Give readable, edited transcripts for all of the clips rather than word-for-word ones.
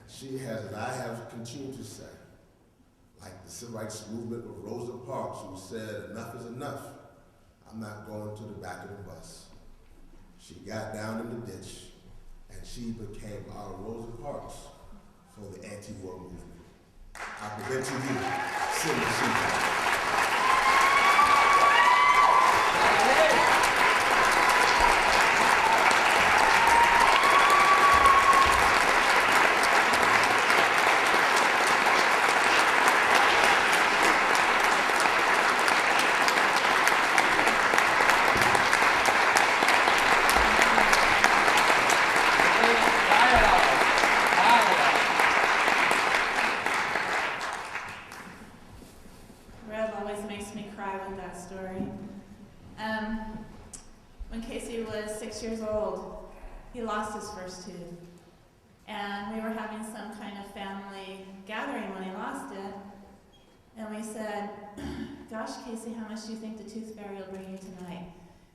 She has, and I have continued to say, like the civil rights movement of Rosa Parks, who said, enough is enough. I'm not going to the back of the bus. She got down in the ditch, and she became our Rosa Parks for the anti-war movement. I present to you, Cindy Sheehan. When Casey was 6 years old, he lost his first tooth. And we were having some kind of family gathering when he lost it. And we said, gosh, Casey, how much do you think the tooth fairy will bring you tonight?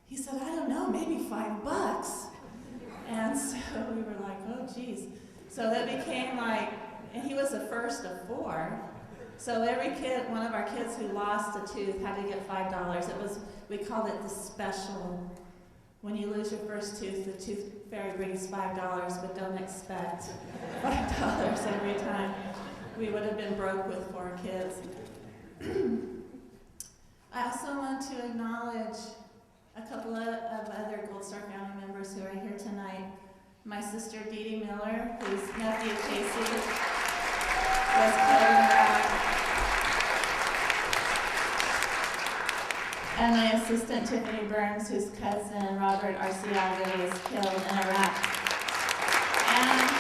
He said, I don't know, maybe $5. And so we were like, oh, geez. So that became like, and he was the first of 4. So every kid, one of our kids who lost a tooth had to get $5. It was, we called it the special. When you lose your first tooth, the tooth fairy brings $5, but don't expect $5 every time. We would have been broke with 4 kids. I also want to acknowledge a couple of other Gold Star family members who are here tonight. My sister Dee Dee Miller, whose nephew Casey was killed in Iraq. And my assistant Tiffany Burns, whose cousin Robert Arciaga was killed in Iraq. And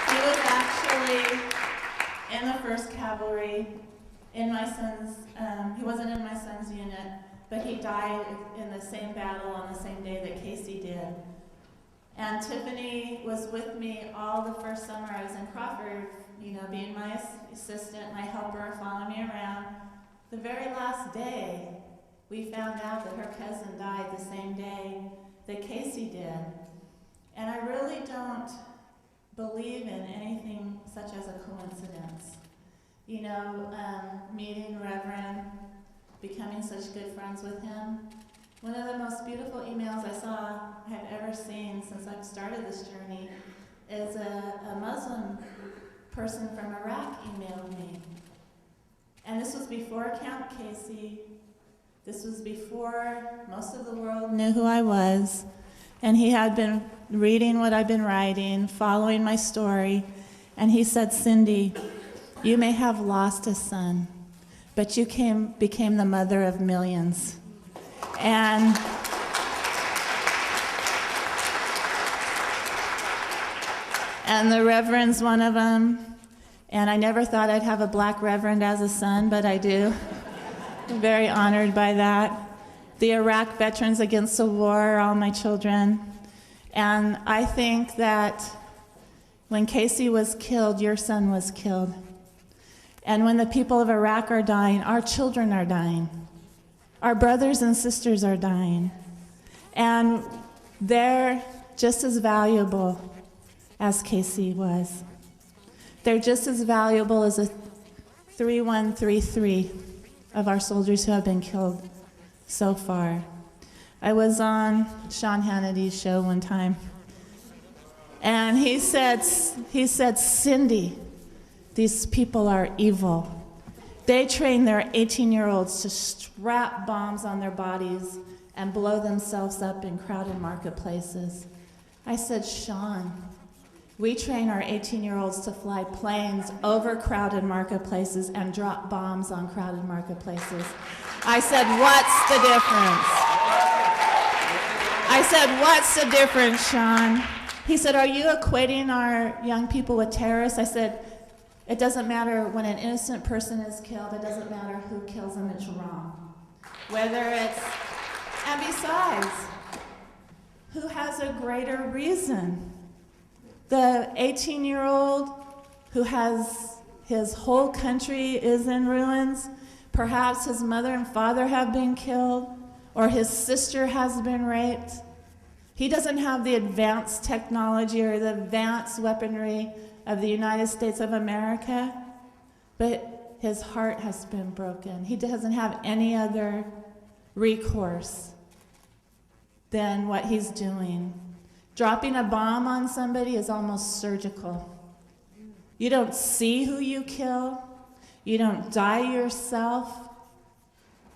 he was actually in the 1st Cavalry, in my son's, he wasn't in my son's unit, but he died in the same battle on the same day that Casey did. And Tiffany was with me all the first summer I was in Crawford, you know, being my assistant, my helper, following me around. The very last day, we found out that her cousin died the same day that Casey did. And I really don't believe in anything such as a coincidence. You know, meeting Reverend, becoming such good friends with him. One of the most beautiful emails I have ever seen since I've started this journey is a Muslim person from Iraq emailed me. And this was before Camp Casey. This was before most of the world knew who I was. And he had been reading what I've been writing, following my story. And he said, Cindy, you may have lost a son, but you became the mother of millions. And the Reverend's one of them. And I never thought I'd have a black reverend as a son, but I do. I'm very honored by that. The Iraq Veterans Against the War are all my children. And I think that when Casey was killed, your son was killed. And when the people of Iraq are dying, our children are dying. Our brothers and sisters are dying. And they're just as valuable as Casey was. They're just as valuable as a 3133 of our soldiers who have been killed so far. I was on Sean Hannity's show one time, and he said, Cindy, these people are evil. They train their 18-year-olds to strap bombs on their bodies and blow themselves up in crowded marketplaces. I said, Sean, we train our 18-year-olds to fly planes over crowded marketplaces and drop bombs on crowded marketplaces. I said, what's the difference? I said, what's the difference, Sean? He said, are you equating our young people with terrorists? I said, it doesn't matter when an innocent person is killed. It doesn't matter who kills them. It's wrong. Whether it's, and besides, who has a greater reason? The 18-year-old who has his whole country is in ruins, perhaps his mother and father have been killed, or his sister has been raped. He doesn't have the advanced technology or the advanced weaponry of the United States of America, but his heart has been broken. He doesn't have any other recourse than what he's doing. Dropping a bomb on somebody is almost surgical. You don't see who you kill. You don't die yourself.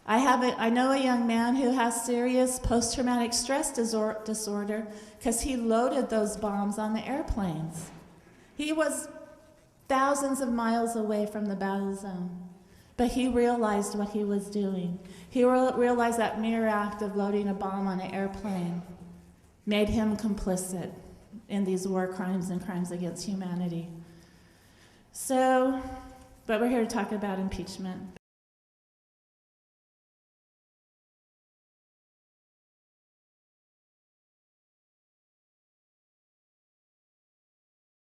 I know a young man who has serious post-traumatic stress disorder because he loaded those bombs on the airplanes. He was thousands of miles away from the battle zone, but he realized what he was doing. He realized that mere act of loading a bomb on an airplane made him complicit in these war crimes and crimes against humanity. So, but we're here to talk about impeachment.